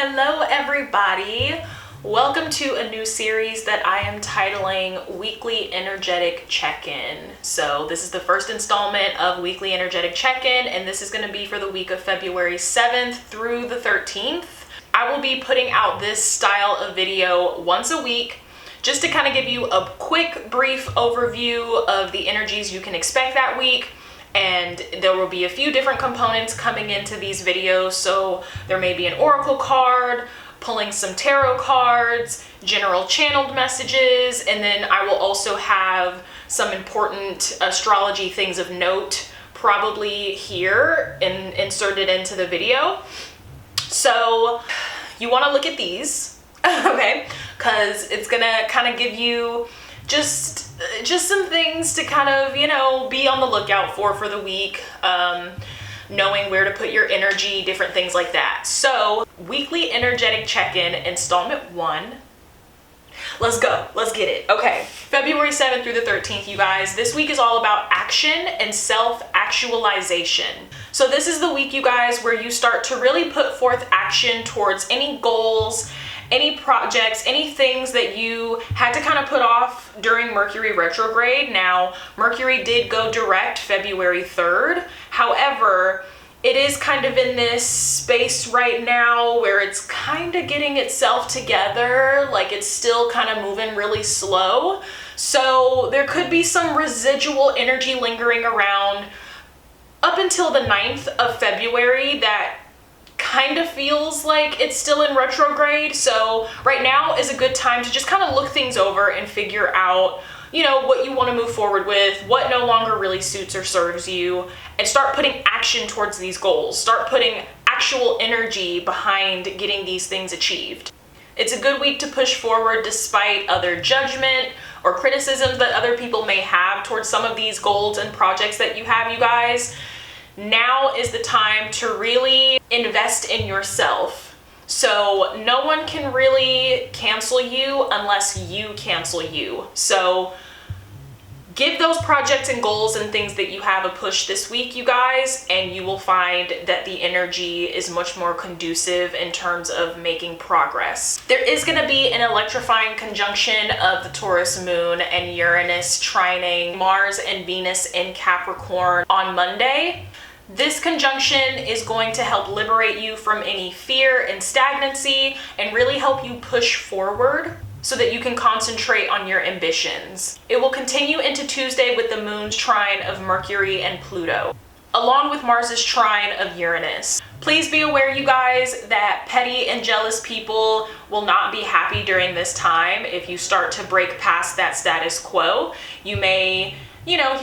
Hello everybody! Welcome to a new series that I am titling Weekly Energetic Check-In. So this is the first installment of Weekly Energetic Check-In, and this is going to be for the week of February 7th through the 13th. I will be putting out this style of video once a week just to kind of give you a quick brief overview of the energies you can expect that week. And there will be a few different components coming into these videos. So there may be an oracle card, pulling some tarot cards, general channeled messages, and then I will also have some important astrology things of note probably here and inserted into the video. So you want to look at these, okay? Because it's gonna kind of give you just some things to kind of, you know, be on the lookout for the week, knowing where to put your energy, different things like that. So weekly energetic check-in installment 1. Let's go. Let's get it. Okay. February 7th through the 13th, you guys. This week is all about action and self-actualization. So this is the week, you guys, where you start to really put forth action towards any goals, any projects, any things that you had to kind of put off during Mercury retrograde. Now, Mercury did go direct February 3rd. However, it is kind of in this space right now where it's kind of getting itself together, like it's still kind of moving really slow. So there could be some residual energy lingering around up until the 9th of February that kind of feels like it's still in retrograde. So right now is a good time to just kind of look things over and figure out, you know, what you want to move forward with, what no longer really suits or serves you, and start putting action towards these goals. Start putting actual energy behind getting these things achieved. It's a good week to push forward despite other judgment or criticisms that other people may have towards some of these goals and projects that you have, you guys. Now is the time to really invest in yourself. So no one can really cancel you unless you cancel you. So give those projects and goals and things that you have a push this week, you guys, and you will find that the energy is much more conducive in terms of making progress. There is going to be an electrifying conjunction of the Taurus moon and Uranus trining Mars and Venus in Capricorn on Monday. This conjunction is going to help liberate you from any fear and stagnancy and really help you push forward so that you can concentrate on your ambitions. It will continue into Tuesday with the moon's trine of Mercury and Pluto, along with Mars's trine of Uranus. Please be aware, you guys, that petty and jealous people will not be happy during this time. If you start to break past that status quo, you may, you know,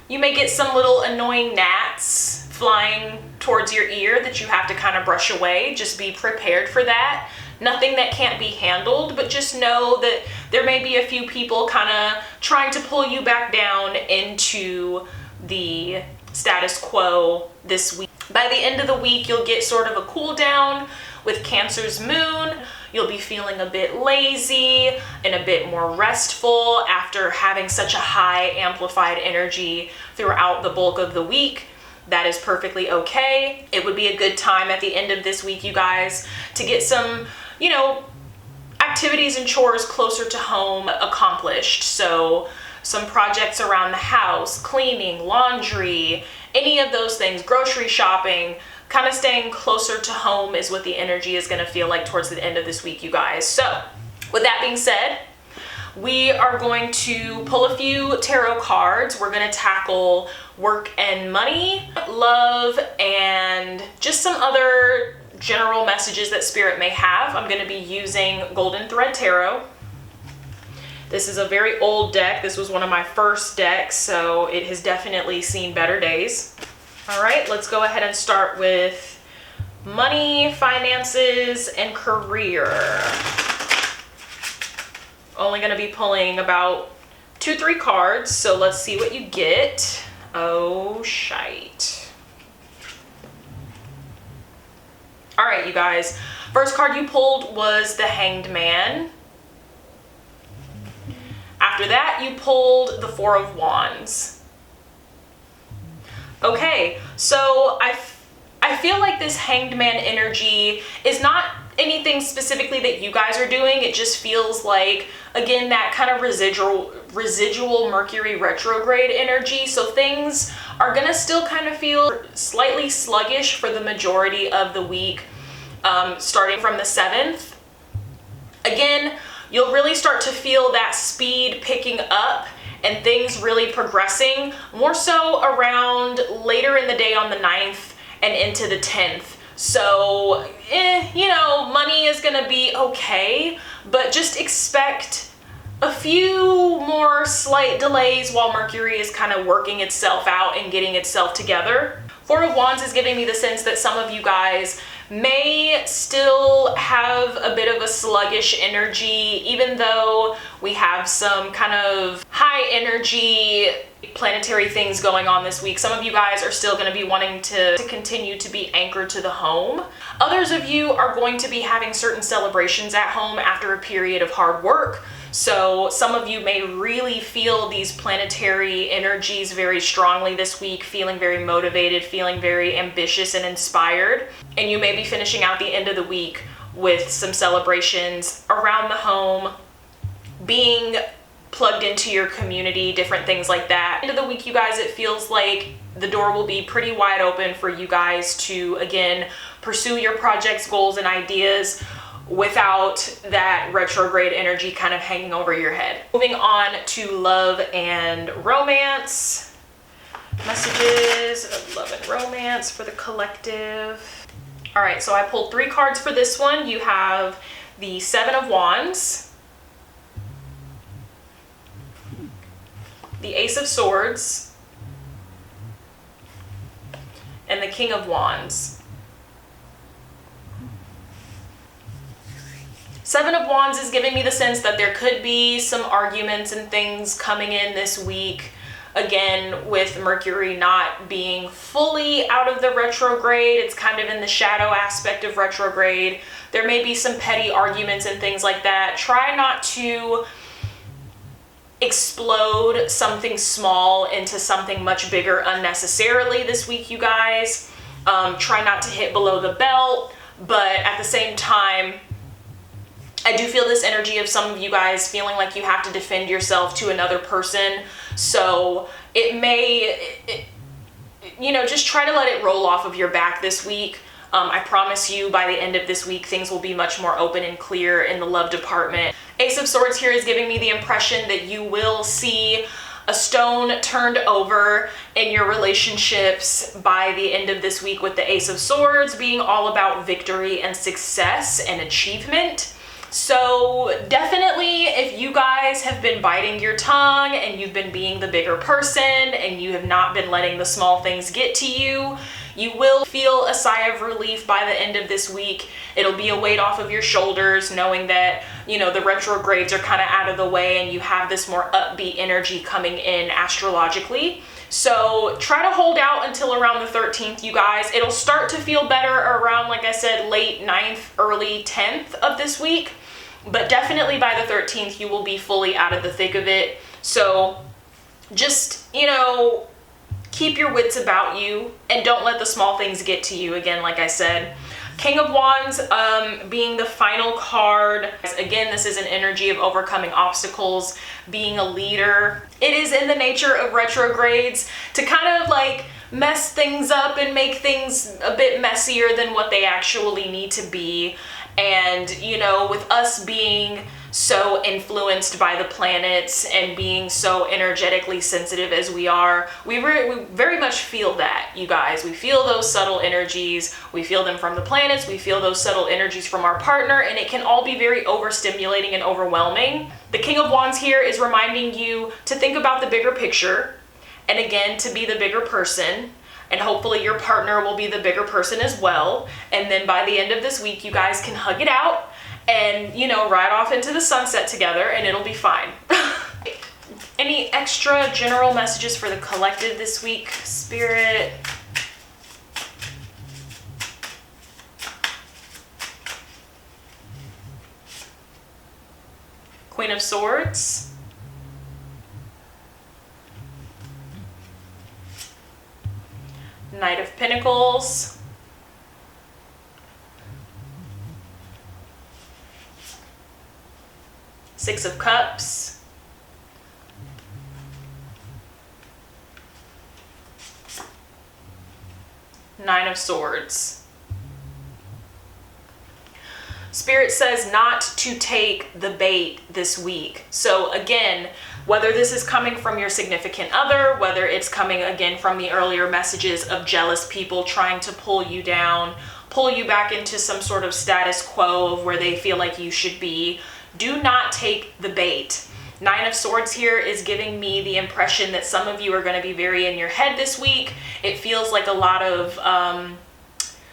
you may get some little annoying gnats flying towards your ear that you have to kind of brush away. Just be prepared for that. Nothing that can't be handled, but just know that there may be a few people kind of trying to pull you back down into the status quo this week. By the end of the week, you'll get sort of a cool down with Cancer's moon. You'll be feeling a bit lazy and a bit more restful after having such a high amplified energy throughout the bulk of the week. That is perfectly okay. It would be a good time at the end of this week, you guys, to get some, you know, activities and chores closer to home accomplished. So some projects around the house, cleaning, laundry, any of those things, grocery shopping, kind of staying closer to home is what the energy is going to feel like towards the end of this week, you guys. So with that being said, we are going to pull a few tarot cards. We're going to tackle work and money, love, and just some other general messages that Spirit may have. I'm going to be using Golden Thread Tarot. This is a very old deck. This was one of my first decks, so it has definitely seen better days. All right, let's go ahead and start with money, finances, and career. Only going to be pulling about 2-3 cards, so let's see what you get. Oh, shite. All right, you guys. First card you pulled was the Hanged Man. After that, you pulled the Four of Wands. Okay, so I I feel like this Hanged Man energy is not anything specifically that you guys are doing. It just feels like, again, that kind of residual Mercury retrograde energy. So things are gonna still kind of feel slightly sluggish for the majority of the week, starting from the 7th. Again, you'll really start to feel that speed picking up and things really progressing, more so around later in the day on the 9th and into the 10th. So, you know, money is gonna be okay, but just expect a few more slight delays while Mercury is kind of working itself out and getting itself together. Four of Wands is giving me the sense that some of you guys may still have a bit of a sluggish energy, even though we have some kind of high energy planetary things going on this week. Some of you guys are still going to be wanting to continue to be anchored to the home. Others of you are going to be having certain celebrations at home after a period of hard work. So some of you may really feel these planetary energies very strongly this week, feeling very motivated, feeling very ambitious and inspired. And you may be finishing out the end of the week with some celebrations around the home, being plugged into your community, different things like that. End of the week, you guys, it feels like the door will be pretty wide open for you guys to, again, pursue your projects, goals, and ideas without that retrograde energy kind of hanging over your head. Moving on to love and romance. Messages of love and romance for the collective. All right, so I pulled 3 cards for this one. You have the 7 of Wands, the Ace of Swords, and the King of Wands. 7 of Wands is giving me the sense that there could be some arguments and things coming in this week. Again, with Mercury not being fully out of the retrograde, it's kind of in the shadow aspect of retrograde. There may be some petty arguments and things like that. Try not to explode something small into something much bigger unnecessarily this week, you guys. Try not to hit below the belt, but at the same time, I do feel this energy of some of you guys feeling like you have to defend yourself to another person. So it may, you know, just try to let it roll off of your back this week. I promise you by the end of this week, things will be much more open and clear in the love department. Ace of Swords here is giving me the impression that you will see a stone turned over in your relationships by the end of this week, with the Ace of Swords being all about victory and success and achievement. So definitely, if you guys have been biting your tongue and you've been being the bigger person and you have not been letting the small things get to you, you will feel a sigh of relief by the end of this week. It'll be a weight off of your shoulders, knowing that, you know, the retrogrades are kind of out of the way and you have this more upbeat energy coming in astrologically. So try to hold out until around the 13th, you guys. It'll start to feel better around, like I said, late 9th, early 10th of this week. But definitely by the 13th, you will be fully out of the thick of it. So just, you know, keep your wits about you and don't let the small things get to you. Again, like I said, King of Wands being the final card. Again, this is an energy of overcoming obstacles, being a leader. It is in the nature of retrogrades to kind of like mess things up and make things a bit messier than what they actually need to be. And, you know, with us being so influenced by the planets and being so energetically sensitive as we are, we very much feel that, you guys. We feel those subtle energies. We feel them from the planets. We feel those subtle energies from our partner, and it can all be very overstimulating and overwhelming. The King of Wands here is reminding you to think about the bigger picture, and again, to be the bigger person. And hopefully your partner will be the bigger person as well. And then by the end of this week, you guys can hug it out and, you know, ride off into the sunset together, and it'll be fine. Any extra general messages for the collective this week, Spirit? Queen of Swords. Knight of Pentacles, Six of Cups, Nine of Swords. Spirit says not to take the bait this week. So again, whether this is coming from your significant other, whether it's coming again from the earlier messages of jealous people trying to pull you down, pull you back into some sort of status quo of where they feel like you should be, do not take the bait. Nine of Swords here is giving me the impression that some of you are going to be very in your head this week. It feels like a lot of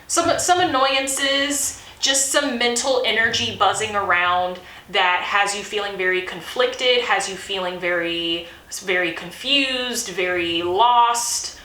some annoyances, just some mental energy buzzing around that has you feeling very conflicted, has you feeling very, very confused, very lost,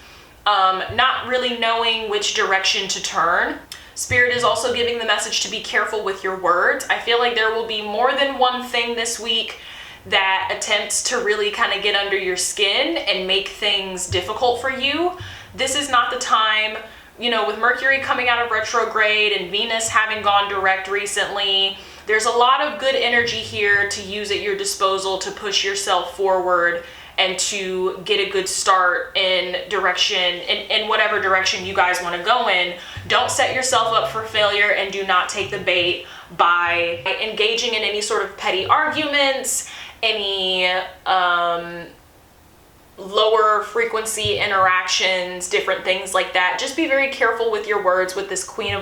not really knowing which direction to turn. Spirit is also giving the message to be careful with your words. I feel like there will be more than one thing this week that attempts to really kind of get under your skin and make things difficult for you. This is not the time. You know, with Mercury coming out of retrograde and Venus having gone direct recently, there's a lot of good energy here to use at your disposal to push yourself forward and to get a good start in whatever direction you guys want to go in. Don't set yourself up for failure and do not take the bait by engaging in any sort of petty arguments, any lower frequency interactions, different things like that. Just be very careful with your words with this Queen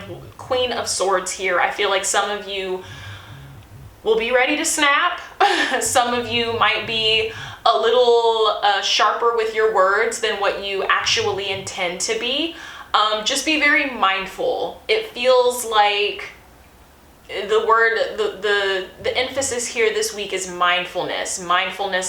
of Swords here. I feel like some of you will be ready to snap. Some of you might be a little sharper with your words than what you actually intend to be. Just be very mindful. It feels like the emphasis here this week is mindfulness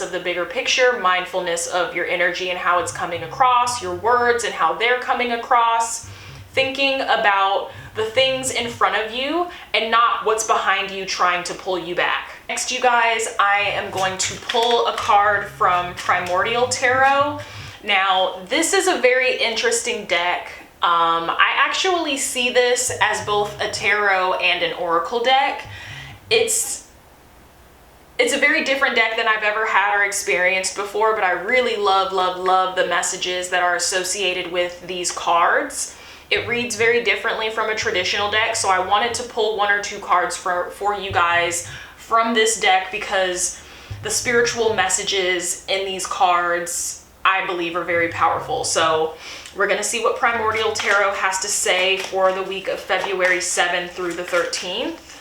of the bigger picture, mindfulness of your energy and how it's coming across, your words and how they're coming across, thinking about the things in front of you and not what's behind you trying to pull you back. Next, you guys, I am going to pull a card from Primordial Tarot. Now, this is a very interesting deck. I actually see this as both a tarot and an oracle deck. It's a very different deck than I've ever had or experienced before, but I really love the messages that are associated with these cards. It reads very differently from a traditional deck, so I wanted to pull one or two cards for you guys from this deck because the spiritual messages in these cards, I believe, are very powerful. So we're going to see what Primordial Tarot has to say for the week of February 7th through the 13th.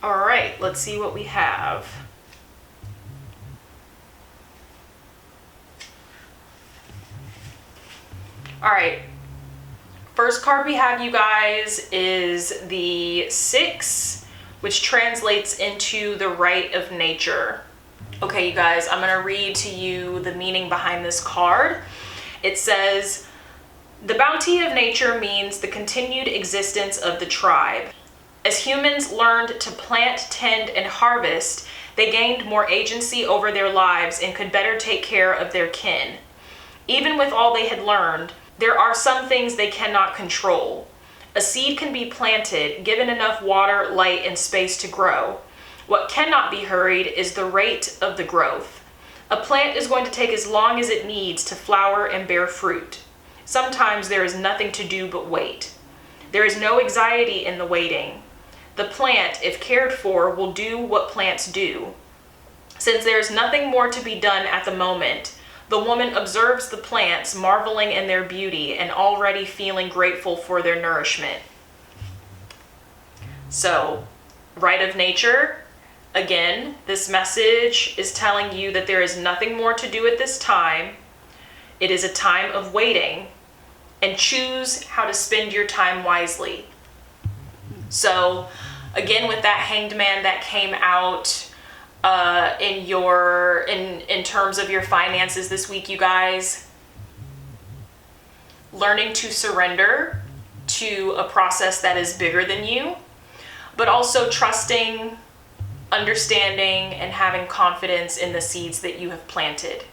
All right, let's see what we have. All right, first card we have, you guys, is the 6, which translates into the right of nature. Okay, you guys, I'm going to read to you the meaning behind this card. It says, the bounty of nature means the continued existence of the tribe. As humans learned to plant, tend, and harvest, they gained more agency over their lives and could better take care of their kin. Even with all they had learned, there are some things they cannot control. A seed can be planted, given enough water, light, and space to grow. What cannot be hurried is the rate of the growth. A plant is going to take as long as it needs to flower and bear fruit. Sometimes there is nothing to do but wait. There is no anxiety in the waiting. The plant, if cared for, will do what plants do. Since there is nothing more to be done at the moment, the woman observes the plants, marveling in their beauty and already feeling grateful for their nourishment. So, right of nature. Again, this message is telling you that there is nothing more to do at this time. It is a time of waiting, and choose how to spend your time wisely. So, again, with that Hanged Man that came out in terms of your finances this week, you guys, learning to surrender to a process that is bigger than you, but also trusting, understanding, and having confidence in the seeds that you have planted.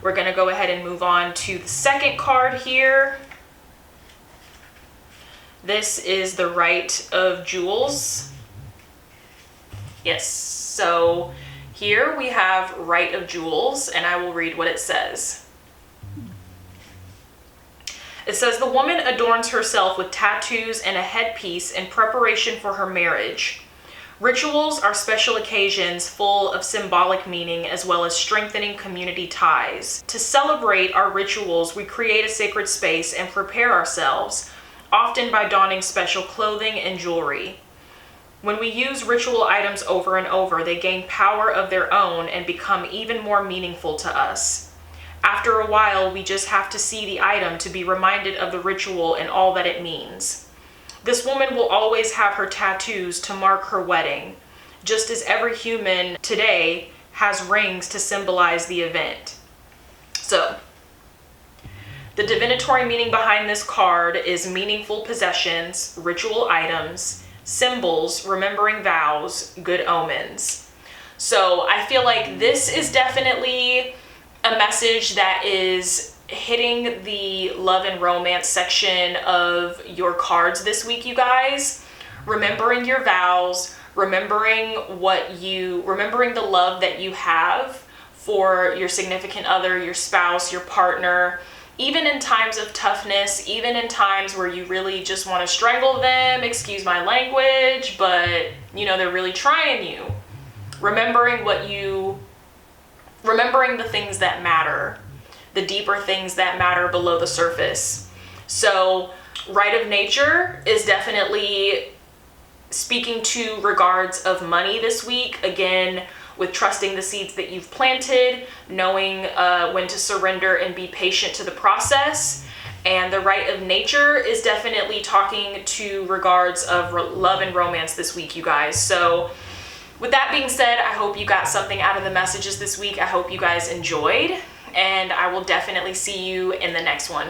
We're going to go ahead and move on to the second card here. This is the Right of Jewels. Yes, so here we have Rite of Jewels, and I will read what it says. It says, the woman adorns herself with tattoos and a headpiece in preparation for her marriage. Rituals are special occasions full of symbolic meaning as well as strengthening community ties. To celebrate our rituals, we create a sacred space and prepare ourselves, often by donning special clothing and jewelry. When we use ritual items over and over, they gain power of their own and become even more meaningful to us. After a while, we just have to see the item to be reminded of the ritual and all that it means. This woman will always have her tattoos to mark her wedding, just as every human today has rings to symbolize the event. So, the divinatory meaning behind this card is meaningful possessions, ritual items, symbols, remembering vows, good omens. So I feel like this is definitely a message that is hitting the love and romance section of your cards this week, you guys. Remembering your vows, remembering the love that you have for your significant other, your spouse, your partner, even in times of toughness, even in times where you really just want to strangle them, excuse my language, but they're really trying you. Remembering the things that matter, the deeper things that matter below the surface. So, Rite of Nature is definitely speaking to regards of money this week. Again, with trusting the seeds that you've planted, knowing when to surrender and be patient to the process. And the Rite of Nature is definitely talking to regards of love and romance this week, you guys. So, with that being said, I hope you got something out of the messages this week. I hope you guys enjoyed, and I will definitely see you in the next one.